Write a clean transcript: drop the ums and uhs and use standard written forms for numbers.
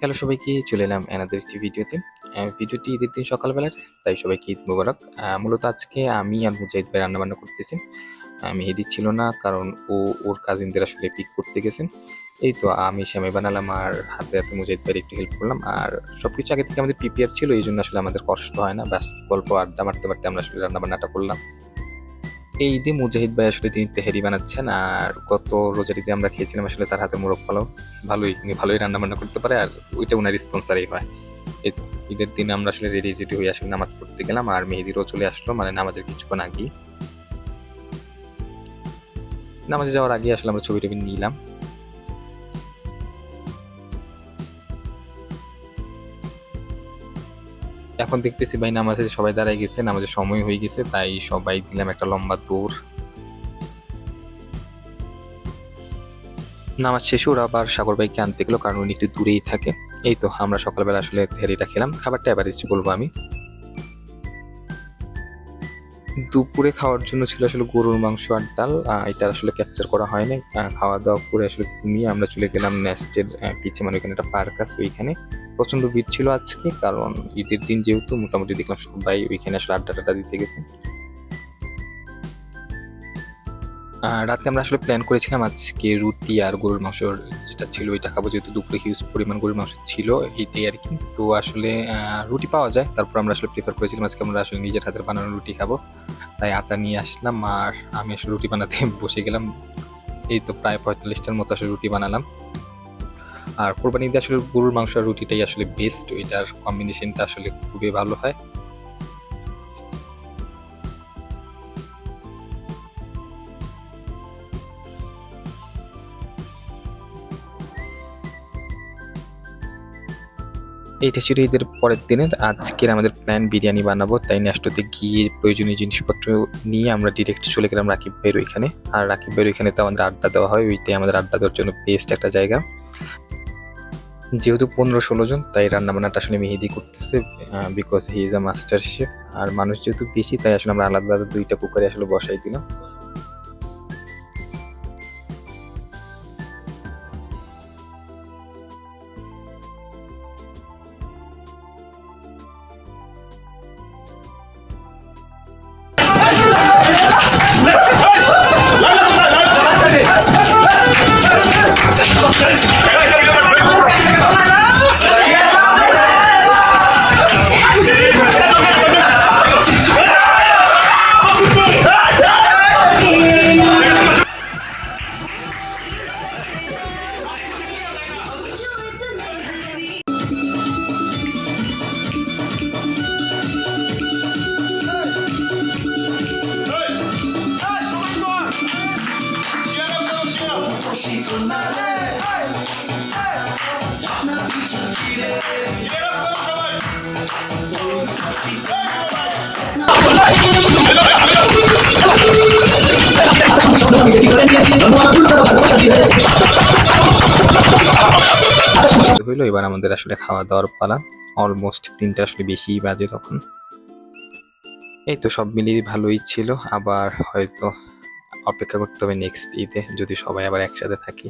Hello সবাইকে, চলে এলাম অ্যানাদার একটি ভিডিওতে। ভিডিওটি ঈদের দিন সকালবেলার, তাই সবাইকে ঈদ মোবারক। মূলত আজকে আমি আর মুজাহিদ ভাই রান্নাবান্না করতেছি। মেহেদী ছিল না, কারণ ওর কাজিনদের আসলে পিক করতে গেছেন। এই তো আমি সেমাই বানালাম আর হাতে হাতে মুজাহিদ ভাইয়ের একটু হেল্প করলাম। আর সবকিছু আগে থেকে আমাদের প্রিপেয়ার ছিল, এই জন্য আসলে আমাদের কষ্ট হয় না। ব্যাস গল্প আড্ডা মারতে মারতে আমরা আসলে রান্নাবান্নাটা করলাম। এই ঈদে মুজাহিদ ভাই আসলে তিনি তেহারি বানাচ্ছেন, আর গত রোজার ঈদে আমরা খেয়েছিলাম আসলে তার হাতে মোরগ পোলাও। উনি ভালোই রান্না বান্না করতে পারে, আর ওইটা ওনার স্পন্সারই হয়। এই তো ঈদের দিন আমরা আসলে রেডি হয়ে আসলে নামাজ পড়তে গেলাম, আর মেহেদিরও চলে আসলো, মানে নামাজের কিছুক্ষণ আগেই। নামাজে যাওয়ার আগে আসলে আমরা ছবি টবি নিলাম। এখন দেখতেছি ভাই নামাজে সবাই দাঁড়ায় গেছে, নামাজের সময় হয়ে গেছে, তাই সবাই দিলাম একটা লম্বা দৌড়। নামাজ শেষে ওরা আবার সাগর ভাইকে আনতে গেলো, কারণ উনি একটু দূরেই থাকে। এই তো আমরা সকালবেলা আসলে তেহারিটা খেলাম। খাবারটা এভারেজ বলবো আমি। দুপুরে খাওয়ার জন্য ছিল আসলে গরুর মাংস আর ডাল। এটা আসলে ক্যাপচার করা হয়নি। খাওয়া দাওয়া করে আসলে ঘুমিয়ে আমরা চলে গেলাম নেস্টের পিছে, মানে ওইখানে একটা পার্ক আছে, ওইখানে প্রচন্ড ভিড় ছিল আজকে, কারণ ঈদের দিন যেহেতু মোটামুটি দেখলাম সবাই ওইখানে আসলে আড্ডা টাড্ডা দিতে গেছে। রাতে আমরা আসলে প্ল্যান করেছিলাম আজকে রুটি আর গরুর মাংস যেটা ছিল ওইটা খাবো, যেহেতু দুপুরে হিউজ পরিমাণ গরুর মাংস ছিল, এইটাই আর কি। তো আসলে রুটি পাওয়া যায়, তারপর আমরা আসলে প্রিফার করেছিলাম আজকে আমরা আসলে নিজের হাতের বানানো রুটি খাবো। তাই আটা নিয়ে আসলাম আর আমি আসলে রুটি বানাতে বসে গেলাম। এই তো প্রায় 45টার মতো আসলে রুটি বানালাম। আর কোরবানি ঈদে আসলে গরুর মাংস আর রুটিটাই আসলে বেস্ট, ওইটার কম্বিনেশনটা আসলে খুবই ভালো হয়। এইটা ছিল ঈদের পরের দিনের। আজকের আমাদের প্ল্যান বিরিয়ানি বানাবো, তাই নেস্টোতে গিয়ে প্রয়োজনীয় জিনিসপত্র নিয়ে আমরা ডিরেক্ট চলে গেলাম রাকিব ভাইয়ের ওইখানে। আর রাকিব ভাইয়ের ওইখানে তো আমাদের আড্ডা দেওয়া হয়, ওইটাই আমাদের আড্ডা দেওয়ার জন্য বেস্ট একটা জায়গা। যেহেতু 15-16 জন, তাই রান্নাবান্নাটা আসলে মেহেদি করতেছে, because he is a master chef. আর মানুষ যেহেতু বেশি, তাই আসলে আমরা আলাদা আলাদা 2টা কুকারে আসলে বসাই দিলাম। হইলো এবার আমাদের আসলে খাওয়া দাওয়ার পালা। অলমোস্ট 3টা আসলে বেশি বাজে তখন। এই তো সব মিলিয়ে ভালোই ছিল। আবার হয়তো অপেক্ষা করতে হবে নেক্সট ঈদে, যদি সবাই আবার একসাথে থাকি।